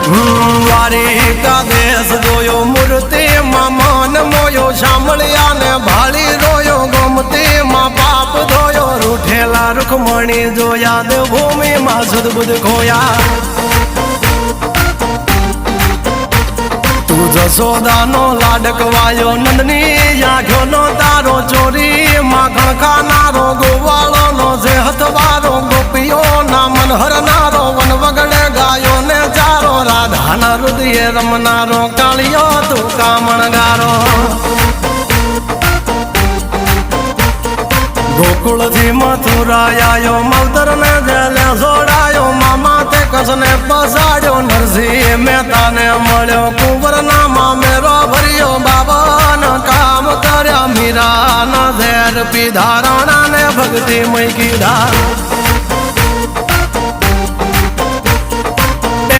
દ્વારિકા દેશ જોયો મૂર્તિમાં મન મોયો સાંભળ્યા ને ભાળી રોયો ગમતીમાં પાપ ધોયો રૂઠેલા રૂખમણી જોયા દેવભૂમિમાં સદબુદ્ધ ખોયા તું જશોદાનો લાડકવાયો નંદની આંખોનો તારો ચોરી માખણ ખાનારો ગોવાળોનો જે હથવારો ગોપીઓના મન હરનારો વન વગડે ગાયો ને ચારો રાધાના હૃદયે રમનારો કાળિયો તું કામણગારો ગોકુળથી મથુરાયો માવતર ને જેલે જોડાયો મામા તે કસને પસાડ્યો નરસિંહ મહેતાને મળ્યો કુંવરના મામેરો ભર્યો બાબાના કામ કર્યા મીરાના ઝેર પીધા રાણાને ભક્તિ મય કીધા